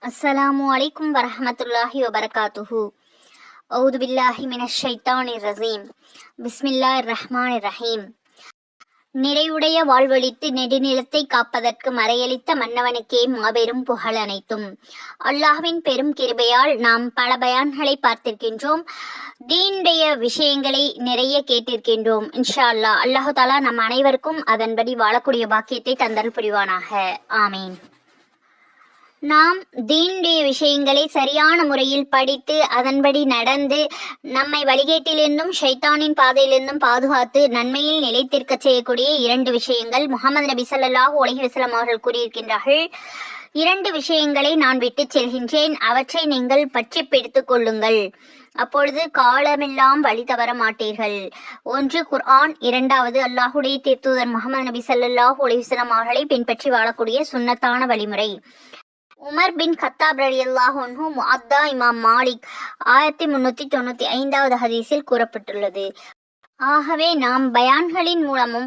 அஸ்ஸலாமு அலைக்கும் வரஹமத்துல்லாஹி வபரகாத்துஹு. அவுது பில்லாஹி மினஷ் ஷைத்தானிர் ரஜீம். பிஸ்மில்லாஹிர் ரஹ்மானிர் ரஹீம். நிறைவுடைய வாழ்வழித்து நெடுநிலத்தை காப்பதற்கு மறையளித்த மன்னவனுக்கே மாபெரும் புகழ் அனைத்தும். அல்லாஹ்வின் பெரும் கிருபையால் நாம் பல பயான்களை பார்த்திருக்கின்றோம். தீனுடைய விஷயங்களை நிறைய கேட்டிருக்கின்றோம். இன்ஷா அல்லாஹ் அல்லாஹு தாலா நம் அனைவருக்கும் அதன்படி வாழக்கூடிய பாக்கியத்தை தந்தல் புரிவானாக. ஆமீன். நாம் தீனுடைய விஷயங்களை சரியான முறையில் படித்து அதன்படி நடந்து நம்மை வழிகேட்டிலிருந்தும் ஷைத்தானின் பாதையிலிருந்தும் பாதுகாத்து நன்மையில் நிலைத்திருக்க செய்யக்கூடிய 2 விஷயங்கள் முஹம்மது நபி ஸல்லல்லாஹு அலைஹி வஸல்லம் அவர்கள் கூறியிருக்கின்றார்கள். 2 விஷயங்களை நான் விட்டு செல்கின்றேன், அவற்றை நீங்கள் பற்றி பிடித்துக் கொள்ளுங்கள், அப்பொழுது காலமெல்லாம் வழி தவற மாட்டீர்கள். 1 குர்ஆன், 2வது அல்லாஹுடைய தூதர் முஹம்மது நபி ஸல்லல்லாஹு அலைஹி வஸல்லம் அவர்களை பின்பற்றி வாழக்கூடிய சுன்னத்தான வழிமுறை. உமர் பின் கத்தாப் ரலியல்லாஹு அன்ஹு முஅத்தா இமாம் மாலிக் 1395வது ஹதீஸில் கூறப்பட்டுள்ளது. ஆகவே நாம் பயான்களின் மூலமும்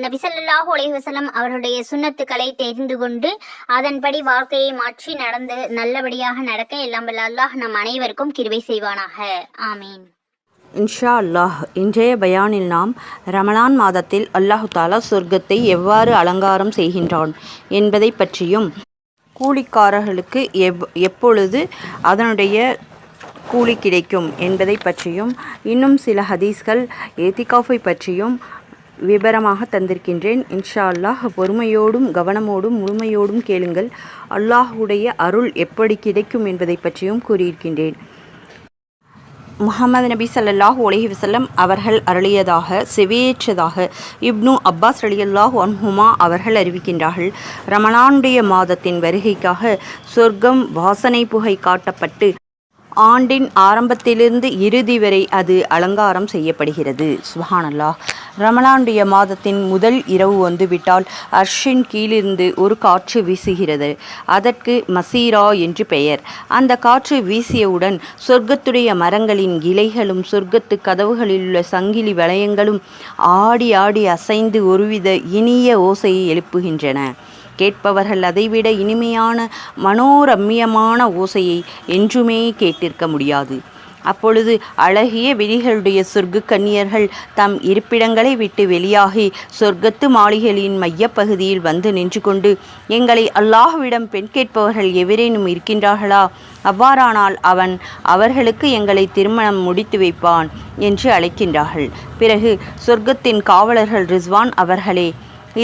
நபி ஸல்லல்லாஹு அலைஹி வஸல்லம் அவருடைய சுன்னத்துக்களை தெரிந்து கொண்டு அதன்படி வாழ்க்கையை மாற்றி நடந்து நல்லபடியாக நடக்க எல்லாம் வல்ல அல்லாஹ் நம் அனைவருக்கும் கிருபை செய்வானாக. ஆமீன். இன்ஷா அல்லாஹ். இன்றைய பயானில் நாம் ரமலான் மாதத்தில் அல்லாஹு தாலா சொர்க்கத்தை எவ்வாறு அலங்காரம் செய்கின்றான் என்பதை பற்றியும், கூலிக்காரர்களுக்கு எப்பொழுது அதனுடைய கூலி கிடைக்கும் என்பதை பற்றியும், இன்னும் சில ஹதீஸ்கள் ஏத்திகாஃபை பற்றியும் விபரமாக தந்திருக்கின்றேன். இன்ஷா அல்லாஹ் பொறுமையோடும் கவனமோடும் முழுமையோடும் கேளுங்கள். அல்லாஹுடைய அருள் எப்படி கிடைக்கும் என்பதை பற்றியும் கூறியிருக்கின்றேன். முஹம்மது நபி ஸல்லல்லாஹு அலைஹி வஸல்லம் அவர்கள் அருளியதாக செவியேற்றதாக இப்னு அப்பாஸ் ரலியல்லாஹு அன்ஹுமா அவர்கள் அறிவிக்கின்றார்கள். ரமலானுடைய மாதத்தின் வருகைக்காக சொர்க்கம் வாசனை புகை காட்டப்பட்டு ஆண்டின் ஆரம்பத்திலிருந்து இறுதி வரை அது அலங்காரம் செய்யப்படுகிறது. சுப்ஹானல்லாஹ். ரமலானுடைய மாதத்தின் முதல் இரவு வந்துவிட்டால் அர்ஷின் கீழிருந்து ஒரு காற்று வீசுகிறது. அதற்கு மசீரா என்று பெயர். அந்த காற்று வீசியவுடன் சொர்க்கத்துடைய மரங்களின் இலைகளும் சொர்க்கத்து கதவுகளில் உள்ள சங்கிலி வளையங்களும் ஆடி ஆடி அசைந்து ஒருவித இனிய ஓசையை எழுப்புகின்றன. கேட்பவர்கள் அதைவிட இனிமையான மனோரம்யமான ஓசையை என்றுமே கேட்டிருக்க முடியாது. அப்பொழுது அழகிய விழிகளுடைய சொர்க்க கன்னியர்கள் தம் இருப்பிடங்களை விட்டு வெளியாகி சொர்க்கத்து மாளிகைகளின் மையப்பகுதியில் வந்து நின்று கொண்டு, எங்களை அல்லாஹ்விடம் பெண் கேட்பவர்கள் எவரேனும் இருக்கின்றார்களா? அவ்வாறானால் அவன் அவர்களுக்கு எங்களை திருமணம் முடித்து வைப்பான் என்று அழைக்கின்றார்கள். பிறகு சொர்க்கத்தின் காவலர்கள் ரிஸ்வான் அவர்களே,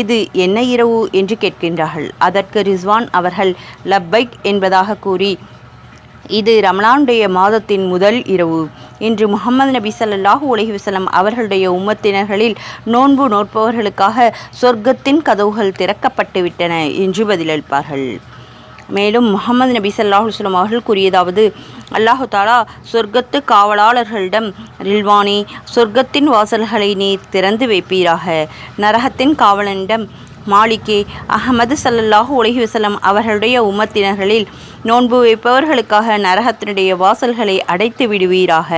இது என்ன இரவு என்று கேட்கின்றார்கள். அதற்கு ரிஸ்வான் அவர்கள் லப்பைக் என்பதாக கூறி, இது ரமலானுடைய மாதத்தின் முதல் இரவு. இன்று முஹம்மது நபி ஸல்லல்லாஹு அலைஹி வஸல்லம் அவர்களுடைய உம்மத்தினர்களில் நோன்பு நோற்பவர்களுக்காக சொர்க்கத்தின் கதவுகள் திறக்கப்பட்டு விட்டன என்று பதிலளிப்பார்கள். மேலும் முஹம்மது நபி ஸல்லல்லாஹு அலைஹி வஸல்லம் அவர்கள் கூறியதாவது, அல்லாஹு தாலா சொர்க்கத்து காவலாளர்களிடம், ரில்வானி, சொர்க்கத்தின் வாசல்களை நீர் திறந்து வைப்பீராக. நரகத்தின் காவலனிடம், மாலிகே, அஹமது ஸல்லல்லாஹு அலைஹி வஸல்லம் அவர்களுடைய உம்மத்தினர்களில் நோன்பு வைப்பவர்களுக்காக நரகத்தினுடைய வாசல்களை அடைத்து விடுவீராக.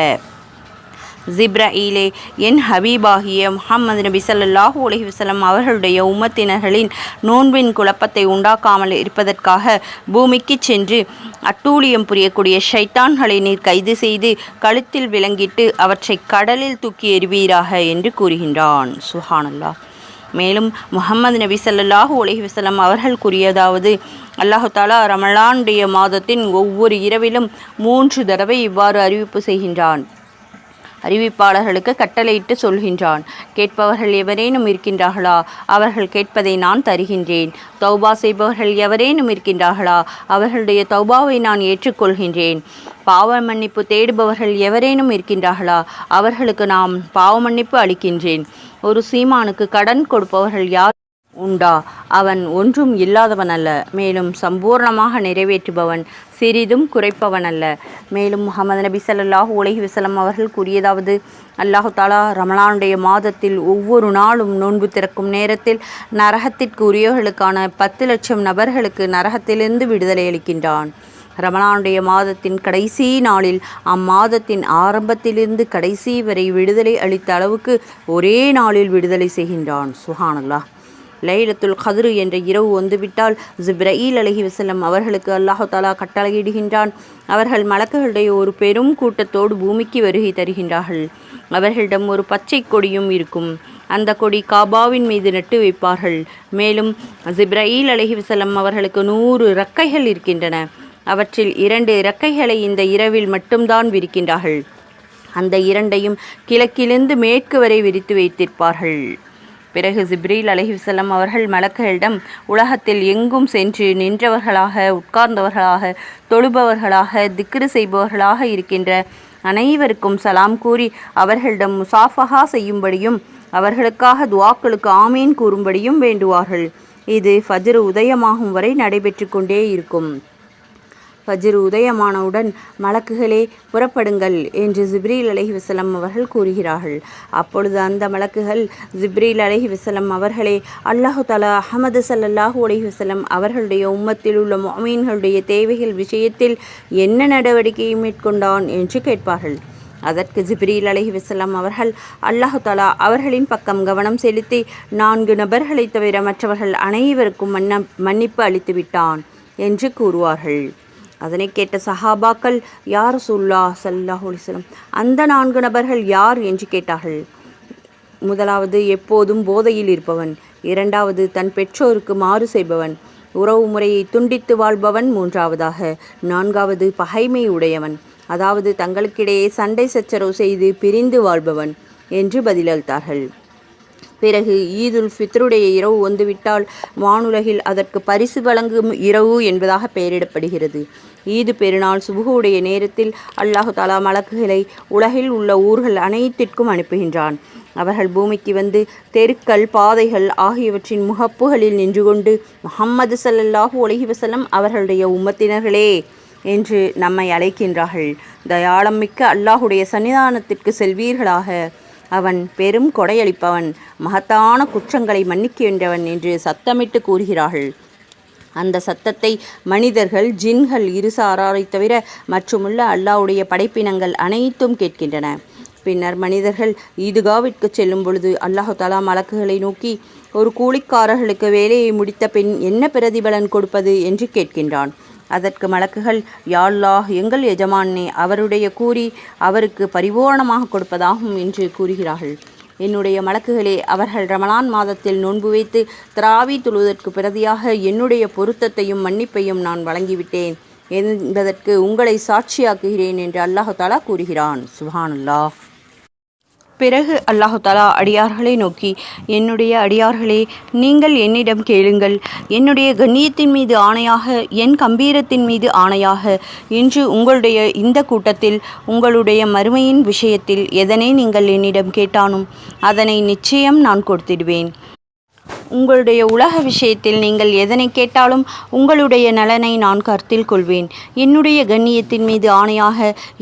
ஜிப்ரஈலே, என் ஹபீபாகிய முஹம்மது நபி ஸல்லல்லாஹு அலைஹி வஸல்லம் அவர்களுடைய உம்மத்தினர்களின் நோன்பின் குழப்பத்தை உண்டாக்காமல் இருப்பதற்காக பூமிக்கு சென்று அட்டூழியம் புரியக்கூடிய ஷைத்தான்களை நீர் கைது செய்து கழுத்தில் விலங்கிட்டு அவற்றை கடலில் தூக்கி எறிவீராக என்று கூறுகின்றான். சுப்ஹானல்லாஹ். மேலும் முஹம்மது நபி ஸல்லல்லாஹு அலைஹி வஸல்லம் அவர்கள் கூறியதாவது, அல்லாஹு தாலா ரமலானுடைய மாதத்தின் ஒவ்வொரு இரவிலும் 3 தடவை இவ்வாறு அறிவிப்பு செய்கின்றான். அறிவிப்பாளர்களுக்கு கட்டளையிட்டு சொல்கின்றான், கேட்பவர்கள் எவரேனும் இருக்கின்றார்களா? அவர்கள் கேட்பதை நான் தருகின்றேன். தௌபா செய்பவர்கள் எவரேனும் இருக்கின்றார்களா? அவர்களுடைய தௌபாவை நான் ஏற்றுக்கொள்கின்றேன். பாவ மன்னிப்பு தேடுபவர்கள் எவரேனும் இருக்கின்றார்களா? அவர்களுக்கு நான் பாவ மன்னிப்பு அளிக்கின்றேன். ஒரு சீமானுக்கு கடன் கொடுப்பவர்கள் யார் உண்டா? அவன் ஒன்றும் இல்லாதவன் அல்ல, மேலும் சம்பூர்ணமாக நிறைவேற்றுபவன், சிறிதும் குறைப்பவன் அல்ல. மேலும் முஹம்மது நபி ஸல்லல்லாஹு அலைஹி வஸல்லம் அவர்கள் கூறியதாவது, அல்லாஹு தாலா ரமலானுடைய மாதத்தில் ஒவ்வொரு நாளும் நோன்பு திறக்கும் நேரத்தில் நரகத்திற்கு உரியவர்களுக்கான 10 லட்சம் நபர்களுக்கு நரகத்திலிருந்து விடுதலை அளிக்கின்றான். ரமலானுடைய மாதத்தின் கடைசி நாளில் அம்மாதத்தின் ஆரம்பத்திலிருந்து கடைசி வரை விடுதலை அளித்த அளவுக்கு ஒரே நாளில் விடுதலை செய்கின்றான். சுப்ஹானல்லாஹ். லைலத்துல் கத்ரு என்ற இரவு வந்துவிட்டால் ஜிப்ரஈல் அலைஹிஸ்ஸலாம் அவர்களுக்கு அல்லாஹு தாலா கட்டளையிடுகின்றான். அவர்கள் மலக்குகளுடைய ஒரு பெரும் கூட்டத்தோடு பூமிக்கு வருகை தருகின்றார்கள். அவர்களிடம் ஒரு பச்சை கொடியும் இருக்கும். அந்த கொடி காபாவின் மீது நட்டு வைப்பார்கள். மேலும் ஜிப்ரஈல் அலைஹிஸ்ஸலாம் அவர்களுக்கு 100 இறக்கைகள் இருக்கின்றன. அவற்றில் 2 இறக்கைகளை இந்த இரவில் மட்டும்தான் விரிக்கின்றார்கள். அந்த 2ஐயும் கிழக்கிலிருந்து மேற்கு வரை விரித்து வைத்திருப்பார்கள். பிறகு ஜிப்ரீல் அலைஹிஸ்ஸலாம் அவர்கள் மலக்குகளிடம் உலகத்தில் எங்கும் சென்று நின்றவர்களாக, உட்கார்ந்தவர்களாக, தொழுபவர்களாக, திக்ரு செய்பவர்களாக இருக்கின்ற அனைவருக்கும் சலாம் கூறி அவர்களிடம் முசாஃபஹா செய்யும்படியும் அவர்களுக்காக துஆக்களுக்கு ஆமீன் கூறும்படியும் வேண்டுவார்கள். இது ஃபஜ்ர் உதயமாகும் வரை நடைபெற்று கொண்டே இருக்கும். ஃபஜ்ர் உதயமானவுடன் மலக்குகளே புறப்படுங்கள் என்று ஜிப்ரீல் அலைஹிஸ்ஸலாம் அவர்கள் கூறுகிறார்கள். அப்பொழுது அந்த மலக்குகள் ஜிப்ரீல் அலைஹிஸ்ஸலாம் அவர்களே, அல்லாஹு தஆலா அஹ்மது ஸல்லல்லாஹு அலைஹி வஸல்லம் அவர்களுடைய உம்மத்தில் உள்ள முஃமின்களுடைய தேவைகள் விஷயத்தில் என்ன நடவடிக்கையை மேற்கொண்டான் என்று கேட்பார்கள். அதற்கு ஜிப்ரீல் அலைஹிஸ்ஸலாம் அவர்கள் அல்லாஹு தஆலா அவர்களின் பக்கம் கவனம் செலுத்தி 4 நபர்களை தவிர மற்றவர்கள் அனைவருக்கும் மன்னிப்பு அளித்து விட்டான் என்று கூறுவார்கள். அதனை கேட்ட சஹாபாக்கள், யா ரசூலுல்லாஹ் ஸல்லல்லாஹு அலைஹி வஸல்லம், அந்த 4 நபர்கள் யார் என்று கேட்டார்கள். முதலாவது எப்போதும் போதையில் இருப்பவன், 2வது தன் பெற்றோருக்கு மாறு செய்பவன், உறவு முறையை துண்டித்து வாழ்பவன், 3வதாக 4வது பகைமை உடையவன், அதாவது தங்களுக்கிடையே சண்டை சச்சரவு செய்து பிரிந்து வாழ்பவன் என்று பதிலளித்தார்கள். பிறகு ஈதுல் ஃபித்ருடைய இரவு வந்துவிட்டால் வானுலகில் அதற்கு பரிசு வழங்கும் இரவு என்பதாக பெயரிடப்படுகிறது. ஈது பெருநாள் சுபுகுடைய நேரத்தில் அல்லாஹு தஆலா மலக்குகளை உலகில் உள்ள ஊர்கள் அனைத்திற்கும் அனுப்புகின்றான். அவர்கள் பூமிக்கு வந்து தெருக்கள், பாதைகள் ஆகியவற்றின் முகப்புகளில் நின்று கொண்டு முஹம்மது ஸல்லல்லாஹு அலைஹி வஸல்லம் அவர்களுடைய உம்மத்தினர்களே என்று நம்மை அழைக்கின்றார்கள். தயாளம் மிக்க அல்லாஹுடைய சன்னிதானத்திற்கு செல்வீர்களாக, அவன் பெரும் கொடையளிப்பவன், மகத்தான குற்றங்களை மன்னிக்கின்றவன் என்று சத்தமிட்டு கூறுகிறார்கள். அந்த சத்தத்தை மனிதர்கள், ஜின்கள் இருசாராரை தவிர மற்றுமுள்ள அல்லாஹ்வுடைய படைப்பினங்கள் அனைத்தும் கேட்கின்றன. பின்னர் மனிதர்கள் ஈதுகாவிற்கு செல்லும் பொழுது அல்லாஹு தஆலா மலக்குகளை நோக்கி, ஒரு கூலிக்காரர்களுக்கு வேலையை முடித்த பின் என்ன பிரதிபலன் கொடுப்பது என்று கேட்கின்றான். அதற்கு மலக்குகள், யா அல்லாஹ், எங்கள் எஜமானே, அவருடைய கூறி அவருக்கு பரிபூரணமாக கொடுப்பதாகும் என்று கூறுகிறார்கள். என்னுடைய மலக்குகளே, அவர்கள் ரமலான் மாதத்தில் நோன்பு வைத்து தராவி தொழுவதற்கு பிரதியாக என்னுடைய பொருத்தத்தையும் மன்னிப்பையும் நான் வழங்கிவிட்டேன் என்பதற்கு உங்களை சாட்சியாக்குகிறேன் என்று அல்லாஹு தஆலா கூறுகிறான். சுப்ஹானல்லாஹ். பிறகு அல்லாஹு தஆலா அடியார்களை நோக்கி, என்னுடைய அடியார்களே, நீங்கள் என்னிடம் கேளுங்கள். என்னுடைய கண்ணியத்தின் மீது ஆணையாக, என் கம்பீரத்தின் மீது ஆணையாக, இன்று உங்களுடைய இந்த கூட்டத்தில் உங்களுடைய மறுமையின் விஷயத்தில் எதனை நீங்கள் என்னிடம் கேட்டாலும் அதனை நிச்சயம் நான் கொடுத்திடுவேன். உங்களுடைய உலக விஷயத்தில் நீங்கள் எதனை கேட்டாலும் உங்களுடைய நலனை நான் கருத்தில் கொள்வேன். என்னுடைய கண்ணியத்தின் மீது ஆணையாக,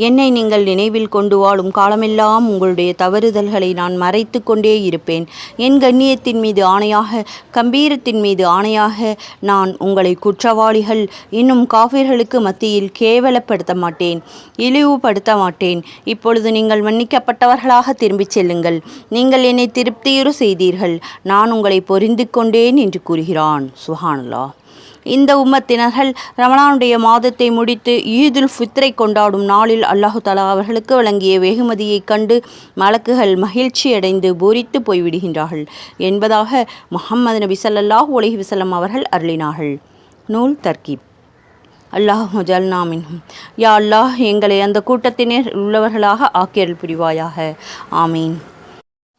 என்னை நீங்கள் நினைவில் கொண்டு வாழும் காலமெல்லாம் உங்களுடைய தவறுதல்களை நான் மறைத்து கொண்டே இருப்பேன். என் கண்ணியத்தின் மீது ஆணையாக, கம்பீரத்தின் மீது ஆணையாக, நான் உங்களை குற்றவாளிகள் இன்னும் காஃபிர்களுக்கு மத்தியில் கேவலப்படுத்த மாட்டேன், இழிவுபடுத்த மாட்டேன். இப்பொழுது நீங்கள் மன்னிக்கப்பட்டவர்களாக திரும்பிச் செல்லுங்கள். நீங்கள் என்னை திருப்தியுற செய்தீர்கள், நான் உங்களை பொறிந்து கொண்டேன் என்று கூறுகிறான். சுப்ஹானல்லாஹ். இந்த உம்மத்தினர்கள் ரமலானுடைய மாதத்தை முடித்து ஈதுல் ஃபித்ரை கொண்டாடும் நாளில் அல்லாஹு தஆலா அவர்களுக்கு வழங்கிய வெகுமதியைக் கண்டு மலக்குகள் மகிழ்ச்சி அடைந்து பூரித்து போய்விடுகின்றார்கள் என்பதாக முஹம்மது நபி ஸல்லல்லாஹு அலைஹி வஸல்லம் அவர்கள் அருளினார்கள். நூல் தர்கீப். அல்லாஹும்ம ஜஅல்னா மின்ஹும். யா அல்லாஹ், எங்களை அந்த கூட்டத்தினர் உள்ளவர்களாக ஆக்கியருள் புரிவாயாக. ஆமீன்.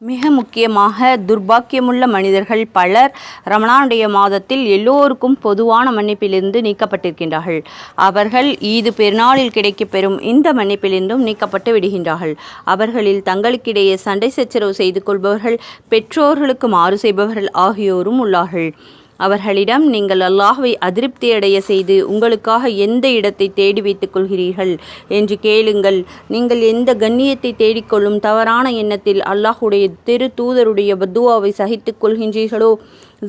மிக முக்கியமாக துர்பாக்கியமுள்ள மனிதர்கள் பலர் ரமலானுடைய மாதத்தில் எல்லோருக்கும் பொதுவான மன்னிப்பிலிருந்து நீக்கப்பட்டிருக்கின்றார்கள். அவர்கள் ஈது பெருநாளில் கிடைக்கப்பெறும் இந்த மன்னிப்பிலிருந்தும் நீக்கப்பட்டு விடுகின்றார்கள். அவர்களில் தங்களுக்கிடையே சண்டை சச்சரவு செய்து கொள்பவர்கள், பெற்றோர்களுக்கு மாறு செய்பவர்கள் ஆகியோரும் உள்ளார்கள். அவர்களிடம், நீங்கள் அல்லாஹ்வை அதிருப்தியடைய செய்து உங்களுக்காக எந்த இடத்தை தேடி வைத்துக் கொள்கிறீர்கள் என்று கேளுங்கள். நீங்கள் எந்த கண்ணியத்தை தேடிக்கொள்ளும் தவறான எண்ணத்தில் அல்லாஹுடைய திரு தூதருடைய பத்துவாவை சகித்துக் கொள்கின்றீர்களோ,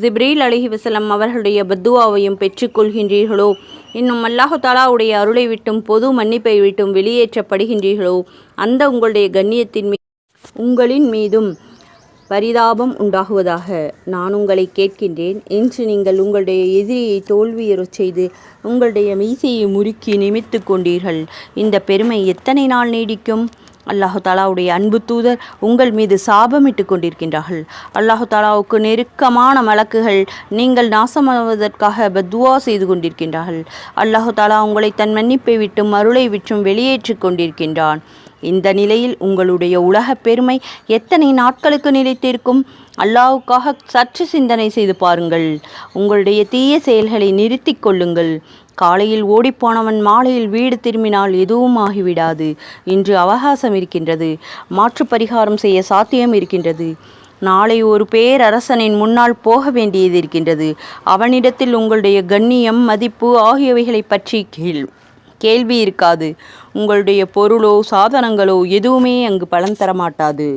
ஜிப்ரீல் அலைஹிஸ்ஸலாம் அவர்களுடைய பத்துவாவையும் பெற்றுக்கொள்கின்றீர்களோ, இன்னும் அல்லாஹு தஆலாவுடைய அருளை விட்டும் பொது மன்னிப்பை விட்டும் வெளியேற்றப்படுகின்றீர்களோ, அந்த உங்களுடைய கண்ணியத்தின் உங்களின் மீதும் பரிதாபம் உண்டாகுவதாக. நான் உங்களை கேட்கின்றேன், இன்று நீங்கள் உங்களுடைய எதிரியை தோல்வியுறச் செய்து உங்களுடைய மீசையை முறுக்கி நிமித்து கொண்டீர்கள். இந்த பெருமை எத்தனை நாள் நீடிக்கும்? அல்லாஹு தாலாவுடைய அன்பு தூதர் உங்கள் மீது சாபமிட்டு கொண்டிருக்கின்றார்கள். அல்லாஹு தாலாவுக்கு நெருக்கமான மலக்குகள் நீங்கள் நாசமாவதற்காக பத்வா செய்து கொண்டிருக்கின்றார்கள். அல்லாஹு தாலா உங்களை தன் மன்னிப்பை விட்டும் அருளை விட்டும் வெளியேற்றி கொண்டிருக்கின்றான். இந்த நிலையில் உங்களுடைய உலக பெருமை எத்தனை நாட்களுக்கு நிலைத்திருக்கும்? அல்லாஹ்வுக்காக சற்று சிந்தனை செய்து பாருங்கள். உங்களுடைய தீய செயல்களை நிறுத்தி கொள்ளுங்கள். காலையில் ஓடிப்போனவன் மாலையில் வீடு திரும்பினால் எதுவும் ஆகிவிடாது. இன்று அவகாசம் இருக்கின்றது. மாற்று பரிகாரம் செய்ய சாத்தியம் இருக்கின்றது. நாளை ஒரு பேரரசனின் முன்னால் போக வேண்டியது இருக்கின்றது. அவனிடத்தில் உங்களுடைய கண்ணியம் மதிப்பு ஆகியவைகளை பற்றி கேள்வி இருக்காது. உங்களுடைய பொருளோ சாதனங்களோ எதுவுமே அங்கு பலன் தரமாட்டாது.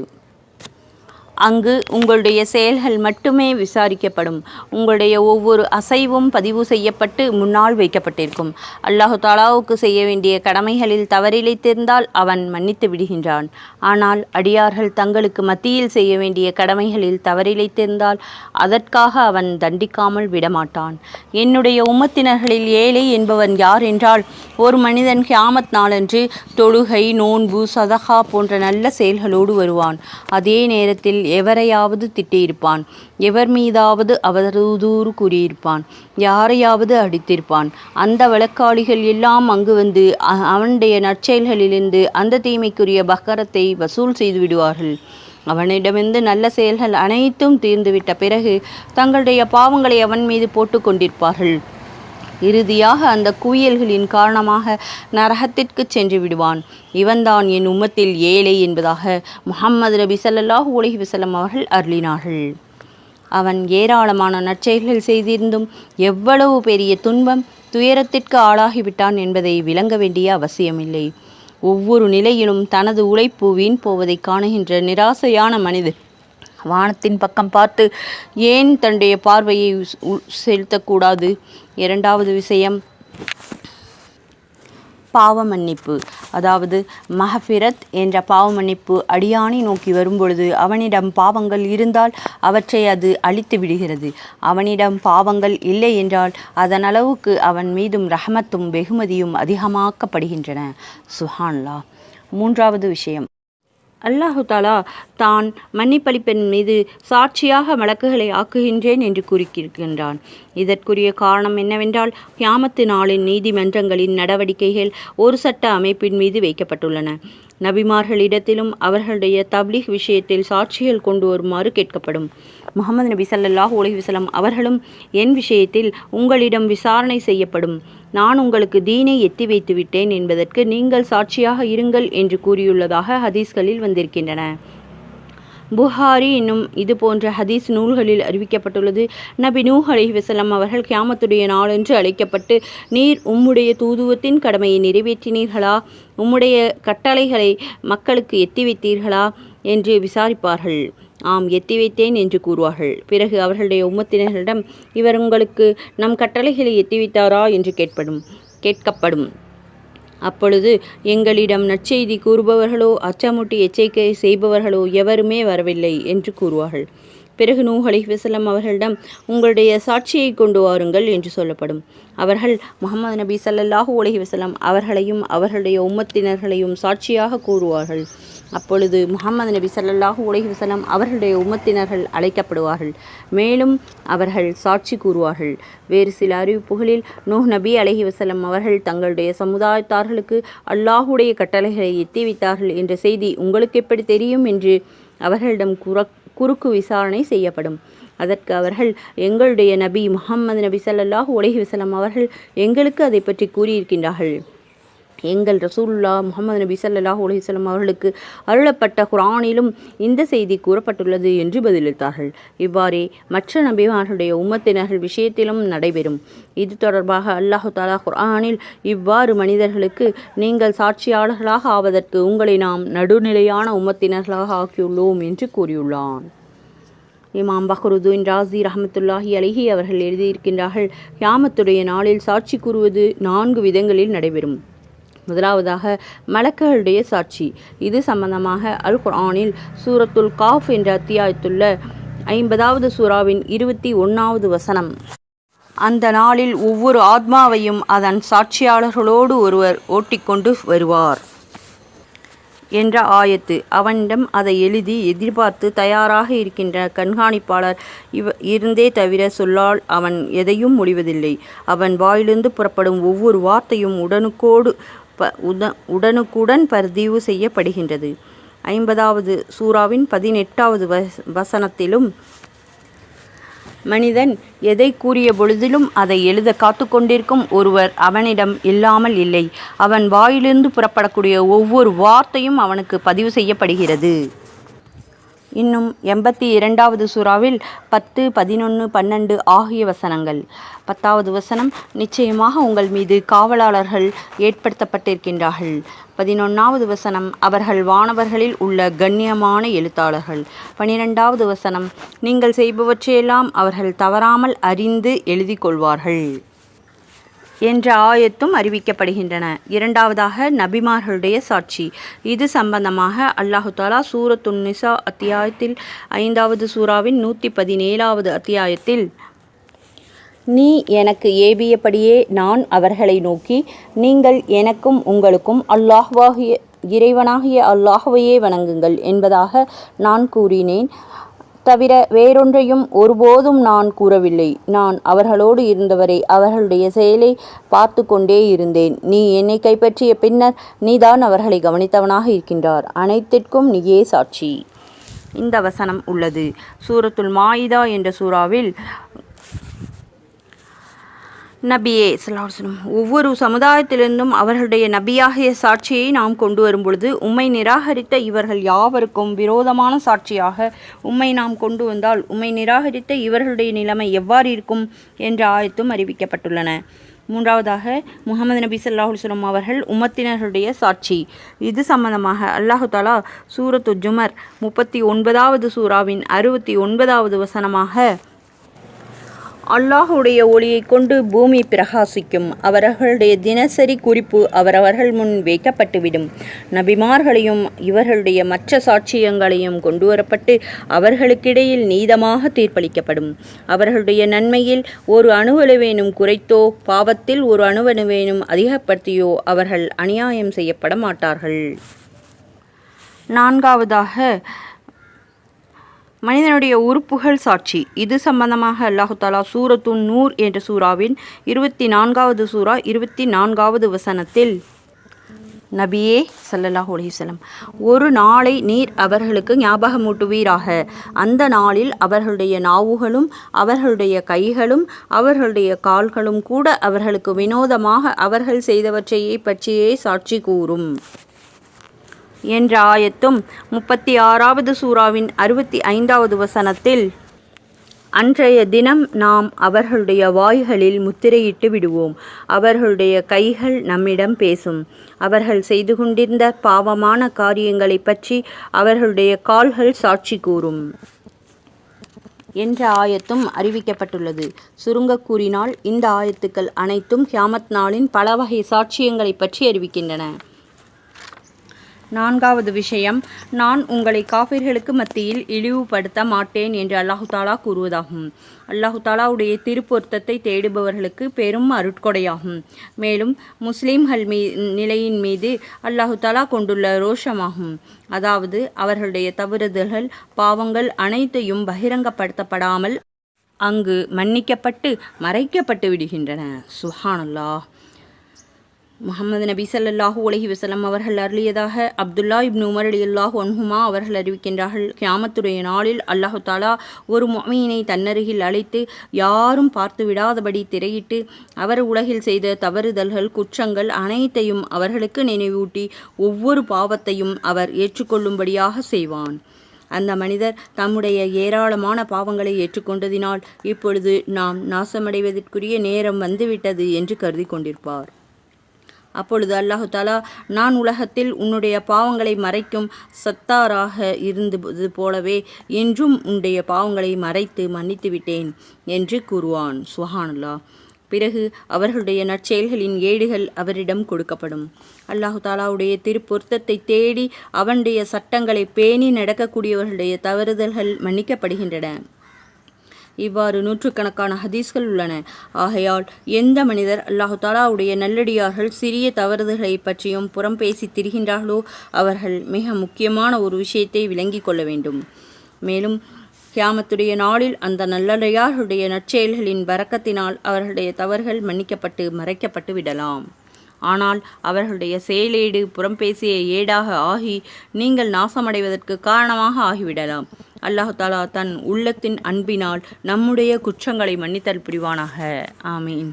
அங்கு உங்களுடைய செயல்கள் மட்டுமே விசாரிக்கப்படும். உங்களுடைய ஒவ்வொரு அசைவும் பதிவு செய்யப்பட்டு முன்னால் வைக்கப்பட்டிருக்கும். அல்லாஹு தாலாவுக்கு செய்ய வேண்டிய கடமைகளில் தவறிழைத்திருந்தால் அவன் மன்னித்து விடுகின்றான். ஆனால் அடியார்கள் தங்களுக்கு மத்தியில் செய்ய வேண்டிய கடமைகளில் தவறிழைத்திருந்தால் அதற்காக அவன் தண்டிக்காமல் விடமாட்டான். என்னுடைய உம்மத்தினர்களில் ஏழை என்பவன் யார் என்றால், ஒரு மனிதன் கியாமத் நாளன்று தொழுகை, நோன்பு, சதகா போன்ற நல்ல செயல்களோடு வருவான். அதே நேரத்தில் எவரையாவது திட்டியிருப்பான், எவர் மீதாவது அவதூறு கூறியிருப்பான், யாரையாவது அடித்திருப்பான். அந்த வழக்காளிகள் எல்லாம் அங்கு வந்து அவனுடைய நற்செயல்களிலிருந்து அந்த தீமைக்குரிய பக்கரத்தை வசூல் செய்து விடுவார்கள். அவனிடமிருந்து நல்ல செயல்கள் அனைத்தும் தீர்ந்துவிட்ட பிறகு தங்களுடைய பாவங்களை அவன் மீது போட்டு கொண்டிருப்பார்கள். இறுதியாக அந்த குவியல்களின் காரணமாக நரகத்திற்கு சென்று விடுவான். இவன்தான் என் உம்மத்தில் ஏழை என்பதாக முஹம்மது நபி ஸல்லல்லாஹு அலைஹி வஸல்லம் அவர்கள் அருளினார்கள். அவன் ஏராளமான நற்செயல்கள் செய்திருந்தும் எவ்வளவு பெரிய துன்பம் துயரத்திற்கு ஆளாகிவிட்டான் என்பதை விளங்க வேண்டிய அவசியமில்லை. ஒவ்வொரு நிலையிலும் தனது உழைப்பு வீண் போவதை காணுகின்ற நிராசையான மனிதர் வானத்தின் பக்கம் பார்த்து ஏன் தன்னுடைய பார்வையை செலுத்தக்கூடாது? இரண்டாவது விஷயம், பாவ மன்னிப்பு. அதாவது மஹ்ஃபிரத் என்ற பாவ மன்னிப்பு அடியானை நோக்கி வரும்பொழுது அவனிடம் பாவங்கள் இருந்தால் அவற்றை அது அழித்து விடுகிறது. அவனிடம் பாவங்கள் இல்லை என்றால் அதன் அளவுக்கு அவன் மீதும் ரஹமத்தும் வெகுமதியும் அதிகமாக்கப்படுகின்றன. சுஹான்லா. மூன்றாவது விஷயம், அல்லாஹு தாலா தான் மன்னிப்பளிப்பெண் மீது சாட்சியாக மலக்குகளை ஆக்குகின்றேன் என்று கூறியிருக்கின்றான். இதற்குரிய காரணம் என்னவென்றால், கியாமத்து நாளின் நீதிமன்றங்களின் நடவடிக்கைகள் ஒரு சட்ட அமைப்பின் மீது வைக்கப்பட்டுள்ளன. நபிமார்களிடத்திலும் அவர்களுடைய தப்லீக் விஷயத்தில் சாட்சிகள் கொண்டு வருமாறு கேட்கப்படும். முஹம்மது நபி ஸல்லல்லாஹு அலைஹி வஸல்லம் அவர்களும் என் விஷயத்தில் உங்களிடம் விசாரணை செய்யப்படும், நான் உங்களுக்கு தீனை எத்தி வைத்து விட்டேன் என்பதற்கு நீங்கள் சாட்சியாக இருங்கள் என்று கூறியுள்ளதாக ஹதீஸ்களில் வந்திருக்கின்றன. புகாரி என்னும் இது போன்ற ஹதீஸ் நூல்களில் அறிவிக்கப்பட்டுள்ளது. நபி நூஹ் அலைஹி வஸல்லம் அவர்கள் கியாமத்துடைய நாளென்று அழைக்கப்பட்டு, நீர் உம்முடைய தூதுவத்தின் கடமையை நிறைவேற்றினீர்களா, உம்முடைய கட்டளைகளை மக்களுக்கு எத்தி வைத்தீர்களா என்று விசாரிப்பார்கள். ஆம், எத்தி வைத்தேன் என்று கூறுவார்கள். பிறகு அவர்களுடைய உம்மத்தினர்களிடம், இவர் உங்களுக்கு நம் கட்டளைகளை எத்தி வைத்தாரா என்று கேட்கப்படும். அப்பொழுது எங்களிடம் நற்செய்தி கூறுபவர்களோ அச்சமூட்டி எச்சரிக்கை செய்பவர்களோ எவருமே வரவில்லை என்று கூறுவார்கள். பிறகு நூஹ் அலைஹி வஸல்லம் அவர்களிடம், உங்களுடைய சாட்சியை கொண்டு வாருங்கள் என்று சொல்லப்படும். அவர்கள் முஹம்மது நபி ஸல்லல்லாஹு அலைஹி வஸல்லம் அவர்களையும் அவர்களுடைய உம்மத்தினர்களையும் சாட்சியாக கூறுவார்கள். அப்பொழுது முஹம்மது நபி ஸல்லல்லாஹு அலைஹி வஸல்லம் அவர்களுடைய உம்மத்தினர்கள் அழைக்கப்படுவார்கள். மேலும் அவர்கள் சாட்சி கூறுவார்கள். வேறு சில அறிவிப்புகளில் நூஹ் நபி அலைஹி வஸல்லம் அவர்கள் தங்களுடைய சமுதாயத்தார்களுக்கு அல்லாஹுடைய கட்டளைகளை எத்தி வைத்தார்கள் என்ற செய்தி உங்களுக்கு எப்படி தெரியும் என்று அவர்களிடம் குறுக்கு விசாரணை செய்யப்படும். அதற்கு அவர்கள், எங்களுடைய நபி முஹம்மது நபி ஸல்லல்லாஹு அலைஹி வஸல்லம் அவர்கள் எங்களுக்கு அதை பற்றி கூறியிருக்கின்றார்கள். எங்கள் ரசூலுல்லாஹ் முஹம்மது நபி ஸல்லல்லாஹு அலைஹி வஸல்லம் அவர்களுக்கு அருளப்பட்ட குர்ஆனிலும் இந்த செய்தி கூறப்பட்டுள்ளது என்று பதிலளித்தார்கள். இவ்வாறே மற்ற நபிமார்களுடைய உம்மத்தினர்கள் விஷயத்திலும் நடைபெறும். இது தொடர்பாக அல்லாஹு தஆலா குர்ஆனில் இவ்வாறு மனிதர்களுக்கு, நீங்கள் சாட்சியாளர்களாக ஆவதற்கு உங்களை நாம் நடுநிலையான உம்மத்தினர்களாக ஆக்கியுள்ளோம் என்று கூறியுள்ளான். இமாம் பஹ்ருதீன் ராஸி ரஹ்மத்துல்லாஹி அலைஹி அவர்கள் எழுதியிருக்கின்றார்கள், கியாமத்துடைய நாளில் சாட்சி கூறுவது 4 விதங்களில் நடைபெறும். முதலாவதாக மலக்குகளுடைய சாட்சி. இது சம்பந்தமாக அல் குர்ஆனில் சூரத்துல் காஃப் என்ற அத்தியாயத்துள்ள 50வது சூறாவின் 21வது வசனம், அந்த நாளில் ஒவ்வொரு ஆத்மாவையும் அதன் சாட்சியாளர்களோடு ஒருவர் ஓட்டிக்கொண்டு வருவார் என்ற ஆயத்து. அவனிடம் அதை எழுதி எதிர்பார்த்து தயாராக இருக்கின்ற கண்காணிப்பாளர் இருந்தே தவிர சொல்லால் அவன் எதையும் முடிவதில்லை. அவன் வாயிலிருந்து புறப்படும் ஒவ்வொரு வார்த்தையும் உடனுக்குடன் பதிவு செய்யப்படுகின்றது. 50வது சூறாவின் 18வது வசனத்திலும், மனிதன் எதை கூறிய பொழுதிலும் அதை எழுத காத்து கொண்டிருக்கும் ஒருவர் அவனிடம் இல்லாமல் இல்லை. அவன் வாயிலிருந்து புறப்படக்கூடிய ஒவ்வொரு வார்த்தையும் அவனுக்கு பதிவு செய்யப்படுகிறது. இன்னும் 82வது சூறாவில் 10, 11, 12 ஆகிய வசனங்கள். 10வது வசனம், நிச்சயமாக உங்கள் மீது காவலாளர்கள் ஏற்படுத்தப்பட்டிருக்கின்றார்கள். 11வது வசனம், அவர்கள் வானவர்களில் உள்ள கண்ணியமான எழுத்தாளர்கள். 12வது வசனம், நீங்கள் செய்பவற்றையெல்லாம் அவர்கள் தவறாமல் அறிந்து எழுதி கொள்வார்கள் என்ற ஆயத்தும் அறிவிக்கப்படுகின்றன. இரண்டாவதாக நபிமார்களுடைய சாட்சி. இது சம்பந்தமாக அல்லாஹு தாலா சூரத்துன் நிசா அத்தியாயத்தில் 5வது சூறாவின் 117வது அத்தியாயத்தில், நீ எனக்கு ஏவியபடியே நான் அவர்களை நோக்கி, நீங்கள் எனக்கும் உங்களுக்கும் இறைவனாகிய அல்லாஹ்வையே வணங்குங்கள் என்பதாக நான் கூறினேன் தவிர வேறொன்றையும் ஒருபோதும் நான் கூறவில்லை. நான் அவர்களோடு இருந்தவரை அவர்களுடைய செயலை பார்த்து கொண்டே இருந்தேன். நீ என்னை கைப்பற்றிய பின்னர் நீதான் அவர்களை கவனித்தவனாக இருக்கின்றார். அனைத்திற்கும் நீயே சாட்சி. இந்த வசனம் உள்ளது. சூரத்துல் மாயிதா என்ற சூறாவில் நபியே ஸல்லல்லாஹு அலைஹி வஸல்லம், ஒவ்வொரு சமுதாயத்திலிருந்தும் அவர்களுடைய நபியாகிய சாட்சியை நாம் கொண்டு வரும் பொழுது உம்மை நிராகரித்த இவர்கள் யாவருக்கும் விரோதமான சாட்சியாக உம்மை நாம் கொண்டு வந்தால் உம்மை நிராகரித்த இவர்களுடைய நிலைமை எவ்வாறு இருக்கும் என்ற ஆயத்தும் அறிவிக்கப்பட்டுள்ளன. மூன்றாவதாக முஹம்மது நபி ஸல்லல்லாஹு அலைஹி வஸல்லம் அவர்கள் உம்மத்தினர்களுடைய சாட்சி. இது சம்பந்தமாக அல்லாஹு தாலா சூரத்து ஜுமர் 39வது சூறாவின் 69வது வசனமாக, அல்லாஹுடைய ஒளியை கொண்டு பூமி பிரகாசிக்கும். அவர்களுடைய தினசரி குறிப்பு அவரவர்கள் முன் வைக்கப்பட்டுவிடும். நபிமார்களையும் இவர்களுடைய மற்ற சாட்சியங்களையும் கொண்டு வரப்பட்டு அவர்களுக்கிடையில் நீதமாக தீர்ப்பளிக்கப்படும். அவர்களுடைய நன்மையில் ஒரு அணுவளவேனும் குறைத்தோ பாவத்தில் ஒரு அணுவளவேனும் அதிகப்படுத்தியோ அவர்கள் அநியாயம் செய்யப்பட மாட்டார்கள். நான்காவதாக மனிதனுடைய உறுப்புகள் சாட்சி. இது சம்பந்தமாக அல்லாஹு தாலா சூரத்துன் நூர் என்ற சூறாவின் 24வது சூறா 24வது வசனத்தில், நபியே ஸல்லல்லாஹு அலைஹி வஸல்லம், ஒரு நாளை நீர் அவர்களுக்கு ஞாபகமூட்டுவீராக. அந்த நாளில் அவர்களுடைய நாவுகளும் அவர்களுடைய கைகளும் அவர்களுடைய கால்களும் கூட அவர்களுக்கு வினோதமாக அவர்கள் செய்தவற்றையே பற்றியே சாட்சி கூறும் என்ற ஆயத்தும் 36வது சூறாவின் 65வது வசனத்தில், அன்றைய தினம் நாம் அவர்களுடைய வாய்களில் முத்திரையிட்டு விடுவோம். அவர்களுடைய கைகள் நம்மிடம் பேசும். அவர்கள் செய்து கொண்டிருந்த பாவமான காரியங்களை பற்றி அவர்களுடைய கால்கள் சாட்சி கூறும் என்ற ஆயத்தும் அறிவிக்கப்பட்டுள்ளது. சுருங்க கூறினால் இந்த ஆயத்துக்கள் அனைத்தும் கியாமத் நாளின் பல வகை சாட்சியங்களை பற்றி அறிவிக்கின்றன. நான்காவது விஷயம், நான் உங்களை காஃபிர்களுக்கு மத்தியில் இழிவுபடுத்த மாட்டேன் என்று அல்லாஹு தாலா கூறுவதாகும். அல்லாஹு தாலாவுடைய திருப்பொருத்தத்தை தேடுபவர்களுக்கு பெரும் அருட்கொடையாகும். மேலும் முஸ்லிம்கள் நிலையின் மீது அல்லாஹு தாலா கொண்டுள்ள ரோஷமாகும். அதாவது அவர்களுடைய தவறுதல்கள் பாவங்கள் அனைத்தையும் பகிரங்கப்படுத்தப்படாமல் அங்கு மன்னிக்கப்பட்டு மறைக்கப்பட்டு விடுகின்றன. சுப்ஹானல்லாஹ். முஹம்மது நபி ஸல்லல்லாஹு அலைஹி வஸல்லம் அவர்கள் அருளியதாக அப்துல்லா இப்னு உமர் ரலியல்லாஹு அன்ஹுமா அவர்கள் அறிவிக்கின்றார்கள், கியாமத்துடைய நாளில் அல்லாஹு தாலா ஒரு முஃமினை தன்னருகில் அழைத்து யாரும் பார்த்து விடாதபடி திரையிட்டு அவர் உலகில் செய்த தவறுதல்கள் குற்றங்கள் அனைத்தையும் அவர்களுக்கு நினைவூட்டி ஒவ்வொரு பாவத்தையும் அவர் ஏற்றுக்கொள்ளும்படியாக செய்வான். அந்த மனிதர் தம்முடைய ஏராளமான பாவங்களை ஏற்றுக்கொண்டதினால் இப்பொழுது நாம் நாசமடைவதற்குரிய நேரம் வந்துவிட்டது என்று கருதி கொண்டிருப்பார். அப்பொழுது அல்லாஹு தாலா, நான் உலகத்தில் உன்னுடைய பாவங்களை மறைக்கும் சத்தாராக இருந்தது போலவே என்றும் உன்னுடைய பாவங்களை மறைத்து மன்னித்து விட்டேன் என்று கூறுவான். சுப்ஹானல்லாஹ். பிறகு அவர்களுடைய நற்செயல்களின் ஏடுகள் அவரிடம் கொடுக்கப்படும். அல்லாஹு தாலாவுடைய திருப்பொருத்தத்தை தேடி அவனுடைய சட்டங்களை பேணி நடக்கக்கூடியவர்களுடைய தவறுதல்கள் மன்னிக்கப்படுகின்றன. இவ்வாறு நூற்றுக்கணக்கான ஹதீஸ்கள் உள்ளன. ஆகையால் எந்த மனிதர் அல்லாஹு தாலாவுடைய நல்லடியார்கள் சிறிய தவறுதல்களை பற்றியும் புறம் பேசி திரிகின்றார்களோ அவர்கள் மிக முக்கியமான ஒரு விஷயத்தை விளங்கி கொள்ள வேண்டும். மேலும் கியாமத்துடைய நாளில் அந்த நல்லடியார்களுடைய நற்செயல்களின் பரக்கத்தினால் அவர்களுடைய தவறுகள் மன்னிக்கப்பட்டு மறைக்கப்பட்டு விடலாம். ஆனால் அவர்களுடைய செயலேடு புறம் பேசிய ஏடாக ஆகி நீங்கள் நாசமடைவதற்கு காரணமாக ஆகிவிடலாம். அல்லாஹு தாலா தன் உள்ளத்தின் அன்பினால் நம்முடைய குற்றங்களை மன்னித்தல் புரிவானாக. ஆமீன்.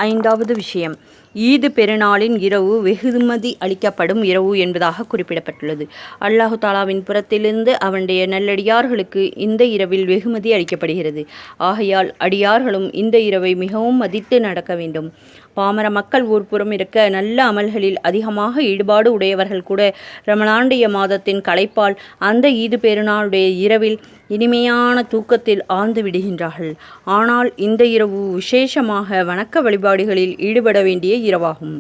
5வது விஷயம், ஈது பெருநாளின் இரவு வெகுமதி அளிக்கப்படும் இரவு என்பதாக குறிப்பிடப்பட்டுள்ளது. அல்லாஹு தாலாவின் புறத்திலிருந்து அவனுடைய நல்லடியார்களுக்கு இந்த இரவில் வெகுமதி அளிக்கப்படுகிறது. ஆகையால் அடியார்களும் இந்த இரவை மிகவும் மதித்து நடக்க வேண்டும். பாமர மக்கள் ஒரு புறம் இருக்க நல்ல அமல்களில் அதிகமாக ஈடுபாடு உடையவர்கள் கூட ரமலானுடைய மாதத்தின் களைப்பால் அந்த ஈது பெருநாளுடைய இரவில் இனிமையான தூக்கத்தில் ஆழ்ந்து விடுகின்றார்கள். ஆனால் இந்த இரவு விசேஷமாக வணக்க வழிபாடுகளில் ஈடுபட வேண்டிய இரவாகும்.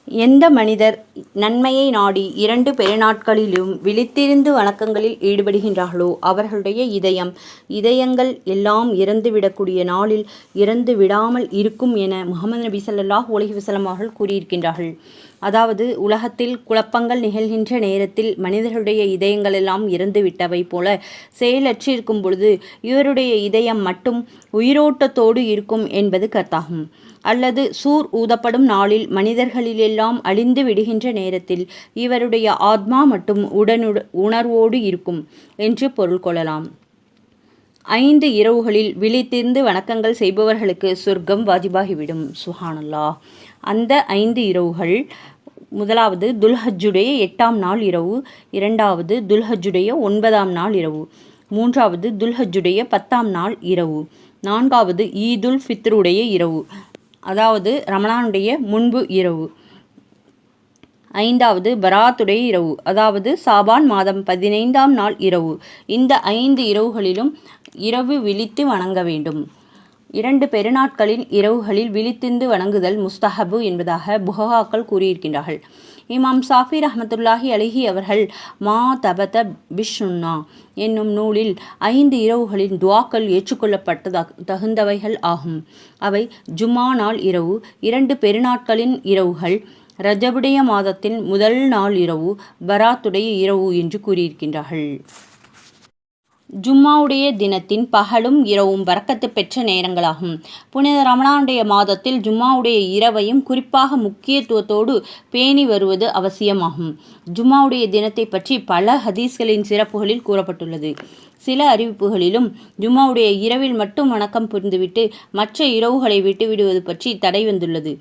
எந்த மனிதர் நன்மையை நாடி 2 பெருநாட்களிலும் விழித்திருந்து வணக்கங்களில் ஈடுபடுகின்றார்களோ அவர்களுடைய இதயங்கள் எல்லாம் இறந்துவிடக்கூடிய நாளில் இறந்து விடாமல் இருக்கும் என முஹம்மது நபி ஸல்லல்லாஹு அலைஹி வஸல்லம் அவர்கள் கூறியிருக்கின்றார்கள். அதாவது உலகத்தில் குழப்பங்கள் நிகழ்கின்ற நேரத்தில் மனிதர்களுடைய இதயங்கள் எல்லாம் இறந்து விட்டவை போல செயலற்றிருக்கும் பொழுது இவருடைய இதயம் மட்டும் உயிரோட்டத்தோடு இருக்கும் என்பது கருத்தாகும். அல்லது சூர் ஊதப்படும் நாளில் மனிதர்களிலெல்லாம் அழிந்து விடுகின்ற நேரத்தில் இவருடைய ஆத்மா மட்டும் உணர்வோடு இருக்கும் என்று பொருள் கொள்ளலாம். 5 இரவுகளில் விழித்திருந்து வணக்கங்கள் செய்பவர்களுக்கு சொர்க்கம் வாஜிபாகிவிடும். சுஹானல்லாஹ். அந்த 5 இரவுகள்: முதலாவது துல்ஹஜ்ஜுடைய 8ஆம் நாள் இரவு, 2வது துல்ஹஜ்ஜுடைய 9ஆம் நாள் இரவு, 3வது துல்ஹஜ்ஜுடைய 10ஆம் நாள் இரவு, 4வது ஈதுல் ஃபித்ருடைய இரவு, அதாவது ரமலானுடைய முன்பு இரவு, 5வது பராத்துடைய இரவு, அதாவது சாபான் மாதம் 15ஆம் நாள் இரவு. இந்த 5 இரவுகளிலும் இரவு விழித்து வணங்க வேண்டும். 2 பெருநாட்களின் இரவுகளில் விழித்திருந்து வணங்குதல் முஸ்தஹபு என்பதாக புகாக்கள் கூறியிருக்கின்றார்கள். இமாம் ஷாஃபி ரஹ்மத்துல்லாஹி அலைஹி அவர்கள் மா தபத பிஷ்னுன்னா என்னும் நூலில் 5 இரவுகளின் துவாக்கள் ஏற்றுக்கொள்ளப்பட்ட தகுந்தவைகள் ஆகும். அவை ஜும்மா நாள் இரவு, 2 பெருநாட்களின் இரவுகள், ரஜபுடைய மாதத்தின் முதல் நாள் இரவு, பராத்துடைய இரவு என்று கூறியிருக்கின்றார்கள். ஜும்மாவுடைய தினத்தின் பகலும் இரவும் பரக்கத்து பெற்ற நேரங்களாகும். புனித ரமலானுடைய மாதத்தில் ஜும்மாவுடைய இரவையும் குறிப்பாக முக்கியத்துவத்தோடு பேணி வருவது அவசியமாகும். ஜும்மாவுடைய தினத்தை பற்றி பல ஹதீஸ்களின் சிறப்புகளில் கூறப்பட்டுள்ளது. சில அறிவிப்புகளிலும் ஜும்மாவுடைய இரவில் மட்டும் வணக்கம் புரிந்துவிட்டு மற்ற இரவுகளை விட்டுவிடுவது பற்றி தடை வந்துள்ளது.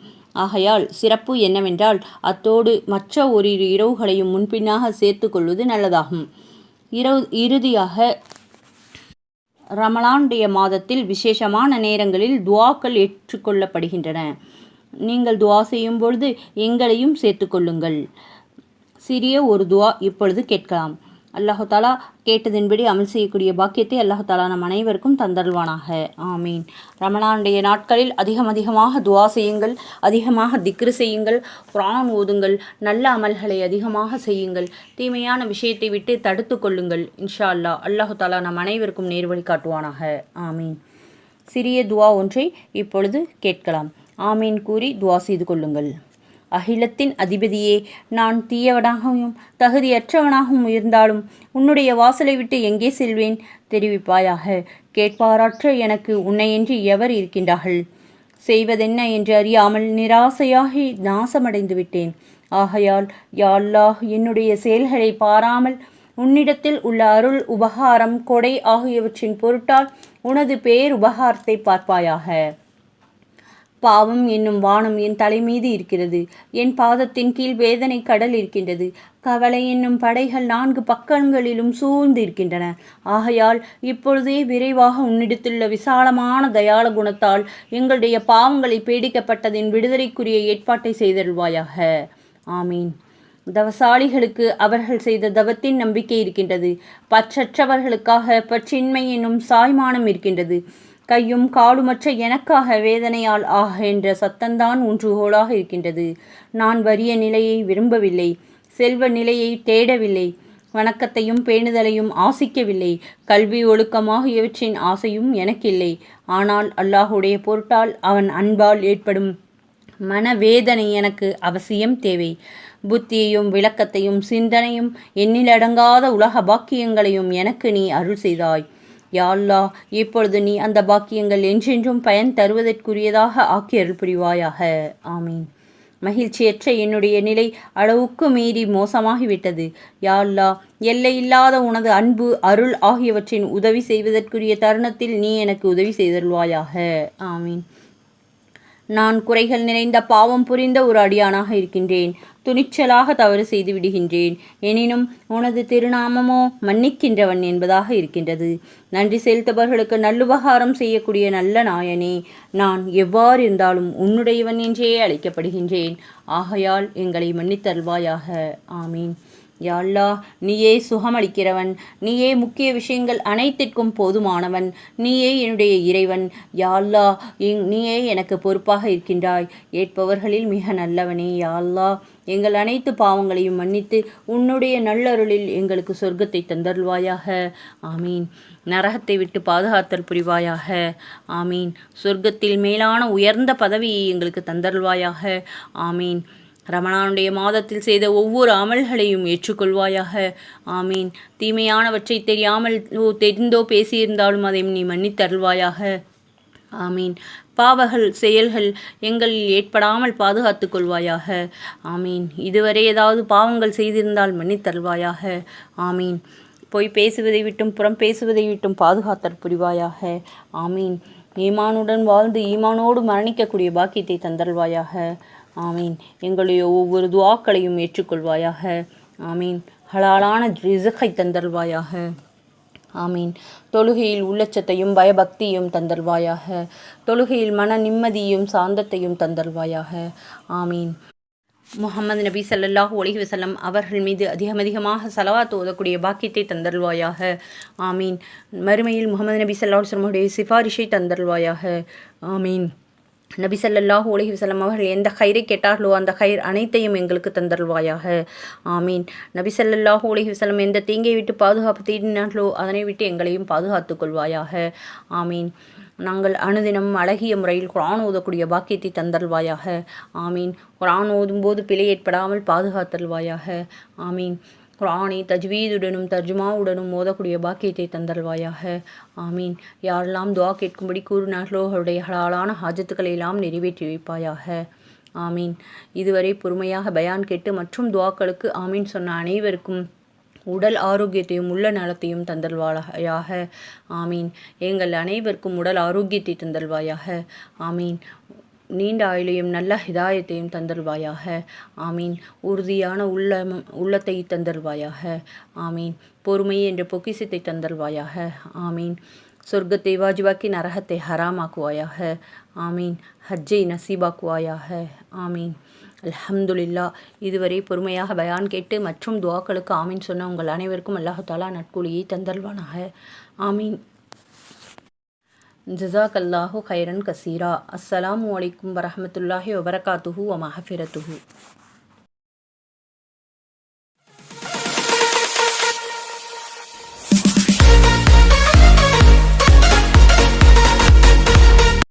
ஆகையால் சிறப்பு என்னவென்றால் அத்தோடு மற்ற ஓரிரு இரவுகளையும் முன்பின்னாக சேர்த்து கொள்வது நல்லதாகும். இறுதியாக ரமலானுடைய மாதத்தில் விசேஷமான நேரங்களில் துவாக்கள் ஏற்றுக்கொள்ளப்படுகின்றன. நீங்கள் துவா செய்யும் பொழுது எங்களையும் சேர்த்துக்கொள்ளுங்கள். சிறிய ஒரு துவா இப்பொழுது கேட்கலாம். அல்லாஹு தாலா கேட்டதின்படி அமல் செய்யக்கூடிய பாக்கியத்தை அல்லாஹு தாலா நம் அனைவருக்கும் தந்தருள்வானாக. ஆமீன். ரமலானுடைய நாட்களில் அதிகமாக துவா செய்யுங்கள், அதிகமாக திக்ரு செய்யுங்கள், குர்ஆன் ஓதுங்கள், நல்ல அமல்களை அதிகமாக செய்யுங்கள், தீமையான விஷயத்தை விட்டு தடுத்து கொள்ளுங்கள். இன்ஷா அல்லாஹ் அல்லாஹு தாலா நம் அனைவருக்கும் நேர்வழி காட்டுவானாக. ஆமீன். சிறிய துவா ஒன்றை இப்பொழுது கேட்கலாம். ஆமீன் கூறி துவா செய்து கொள்ளுங்கள். அகிலத்தின் அதிபதியே, நான் தீயவனாகவும் தகுதியற்றவனாகவும் இருந்தாலும் உன்னுடைய வாசலை விட்டு எங்கே செல்வேன் தெரிவிப்பாயாக. கேட்பாரற்ற எனக்கு உன்னையன்றி எவர் இருக்கின்றார்கள்? செய்வதென்ன என்று அறியாமல் நிராசையாகி நாசமடைந்து விட்டேன். ஆகையால் யா அல்லாஹ், என்னுடைய செயல்களை பாராமல் உன்னிடத்தில் உள்ள அருள், உபகாரம், கொடை ஆகியவற்றின் பொருட்டால் உனது பேர் உபகாரத்தை பார்ப்பாயாக. பாவம் என்னும் வானம் என் தலைமீது இருக்கிறது. என் பாதத்தின் கீழ் வேதனை கடல் இருக்கின்றது. கவலை என்னும் படைகள் 4 பக்கங்களிலும் சூழ்ந்து இருக்கின்றன. ஆகையால் இப்பொழுதே விரைவாக உன்னிடத்துள்ள விசாலமான தயாள குணத்தால் எங்களுடைய பாவங்களை பீடிக்கப்பட்டதின் விடுதலைக்குரிய ஏற்பாட்டை செய்தருள்வாயாக. ஆமீன். தவசாலிகளுக்கு அவர்கள் செய்த தவத்தின் நம்பிக்கை இருக்கின்றது. பற்றற்றவர்களுக்காக பற்றின்மை என்னும் சாய்மானம் இருக்கின்றது. கையும் காலுமற்ற எனக்காக வேதனையால் என்ற சத்தந்தான் ஊன்றுகோலாக இருக்கின்றது. நான் வறிய நிலையை விரும்பவில்லை, செல்வ நிலையை தேடவில்லை, வணக்கத்தையும் பேணுதலையும் ஆசிக்கவில்லை, கல்வி ஒழுக்கமாகியவற்றின் ஆசையும் எனக்கில்லை. ஆனால் அல்லாஹுடைய பொருட்டால் அவன் அன்பால் ஏற்படும் மனவேதனை எனக்கு அவசியம் தேவை. புத்தியையும் விளக்கத்தையும் சிந்தனையும் எண்ணிலடங்காத உலக பாக்கியங்களையும் எனக்கு நீ அருள் செய்தாய். யா அல்லாஹ், இப்பொழுது நீ அந்த பாக்கியங்கள் என்றென்றும் பயன் தருவதற்குரியதாக ஆக்கி அருள் புரிவாயாக. ஆமீன். மகிழ்ச்சியற்ற என்னுடைய நிலை அளவுக்கு மீறி மோசமாகிவிட்டது. யா அல்லாஹ், எல்லையில்லாத உனது அன்பு அருள் ஆகியவற்றின் உதவி செய்வதற்குரிய தருணத்தில் நீ எனக்கு உதவி செய்தருள்வாயாக. ஆமீன். நான் குறைகள் நிறைந்த பாவம் புரிந்த ஒரு அடியானாக இருக்கின்றேன். துணிச்சலாக தவறு செய்து விடுகின்றேன். எனினும் உனது திருநாமமோ மன்னிக்கின்றவன் என்பதாக இருக்கின்றது. நன்றி செலுத்தவர்களுக்கு நல்லுபகாரம் செய்யக்கூடிய நல்ல நாயனே, நான் எவ்வாறு இருந்தாலும் உன்னுடையவன் என்றே அழைக்கப்படுகின்றேன். ஆகையால் எங்களை மன்னித்தருள்வாயாக. ஆமீன். யா அல்லாஹ், நீயே சுகமளிக்கிறவன், நீயே முக்கிய விஷயங்கள் அனைத்திற்கும் போதுமானவன், நீயே என்னுடைய இறைவன். யா அல்லாஹ், நீயே எனக்கு பொறுப்பாக இருக்கின்றாய். ஏற்பவர்களில் மிக நல்லவனே. யா அல்லாஹ், எங்கள் அனைத்து பாவங்களையும் மன்னித்து உன்னுடைய நல்லருளில் எங்களுக்கு சொர்க்கத்தை தந்தருள்வாயாக. ஆமீன். நரகத்தை விட்டு பாதுகாத்தல் புரிவாயாக. ஆமீன். சொர்க்கத்தில் மேலான உயர்ந்த பதவியை எங்களுக்கு தந்தருள்வாயாக. ஆமீன். ரமணானுடைய மாதத்தில் செய்த ஒவ்வொரு அமல்களையும் ஏற்றுக்கொள்வாயாக. ஆமீன். தீமையானவற்றை தெரிந்தோ பேசியிருந்தாலும் அதை நீ மன்னித்தருள்வாயாக. ஆமீன். பாவங்கள் செயல்கள் எங்களில் ஏற்படாமல் பாதுகாத்து கொள்வாயாக. ஆமீன். இதுவரை ஏதாவது பாவங்கள் செய்திருந்தால் மன்னித்தருள்வாயாக. ஆமீன். பொய் பேசுவதை விட்டும் புறம் பேசுவதை விட்டும் பாதுகாத்தல் புரிவாயாக. ஆமீன். ஈமானுடன் வாழ்ந்து ஈமானோடு மரணிக்கக்கூடிய பாக்கியத்தை தந்தருள்வாயாக. ஆமீன். எங்களுடைய ஒவ்வொரு துஆக்களையும் ஏற்றுக்கொள்வாயாக. ஆமீன். ஹலாலான ரிஸ்கை தந்தருள்வாயாக. ஆமீன். தொழுகையில் உள்ளச்சத்தையும் பயபக்தியும் தந்தருள்வாயாக. தொழுகையில் மன நிம்மதியும் சாந்தத்தையும் தந்தருள்வாயாக. ஆமீன். முஹம்மது நபி ஸல்லல்லாஹு அலைஹி வஸல்லம் அவர்கள் மீது அதிகமாக ஸலவாத் ஓதக்கூடிய பாக்கியத்தை தந்தருள்வாயாக. ஆமீன். மறுமையில் முஹம்மது நபி ஸல்லல்லாஹு அலைஹி வஸல்லம் சிபாரிஷை தந்தருள்வாயாக. ஆமீன். நபி ஸல்லல்லாஹு அலைஹி வஸல்லம் அவர்கள் எந்த கயிறை கேட்டார்களோ அந்த கயிர் அனைத்தையும் எங்களுக்கு தந்தருள்வாயாக. ஆமீன். நபி ஸல்லல்லாஹு அலைஹி வஸல்லம் எந்த தீங்கை விட்டு பாதுகாப்பு தேடினார்களோ அதனை விட்டு எங்களையும் பாதுகாத்து கொள்வாயாக. ஆமீன். நாங்கள் அனுதினம் அழகிய முறையில் குர்ஆன் ஓதக்கூடிய பாக்கியத்தை தந்தருள்வாயாக. ஆமீன். குர்ஆன் ஓதும்போது பிழை ஏற்படாமல் பாதுகாத்தருள்வாயாக. ஆமீன். குர்ஆனை தஜ்வீதுடனும் தர்ஜுமாவுடனும் ஓதக்கூடிய பாக்கியத்தை தந்தருள்வாயாக. ஆமீன். யாரெல்லாம் துஆ கேட்கும்படி கூறினார்களோ அவருடைய ஹலாலான ஹாஜத்துக்களை எல்லாம் நிறைவேற்றி வைப்பாயாக. ஆமீன். இதுவரை பொறுமையாக பயான் கேட்டு மற்றும் துஆக்களுக்கு ஆமீன் சொன்ன அனைவருக்கும் உடல் ஆரோக்கியத்தையும் உள்ள நலத்தையும் தந்தல்வாயாக. ஆமீன். எங்கள் அனைவருக்கும் உடல் ஆரோக்கியத்தை தந்தல்வாயாக. ஆமீன். நீண்ட ஆயுளையும் நல்ல ஹிதாயத்தையும் தந்தருள்வாயாக. ஆமீன். உறுதியான உள்ளத்தை தந்தருள்வாயாக. ஆமீன். பொறுமை என்ற பொக்கிஷத்தை தந்தருள்வாயாக. ஆமீன். சொர்க்கத்தை வாஜிபாக்கி நரகத்தை ஹராமாக்குவாயாக. ஆமீன். ஹஜ்ஜை நசீபாக்குவாயாக. ஆமீன். அல்ஹம்துலில்லாஹ். இதுவரை பொறுமையாக பயான் கேட்டு மற்றும் துஆக்களுக்கு ஆமீன் சொன்ன உங்கள் அனைவருக்கும் அல்லாஹ் தஆலா நற்கூலியை தந்தருள்வானாக. ஆமீன். ஜஸாக்கல்லாஹு கைரன் கசீரா. அஸ்ஸலாமு அலைக்கும் வரஹ்மத்துல்லாஹி வபரகாத்துஹு வ மஹ்ஃபிரத்துஹு.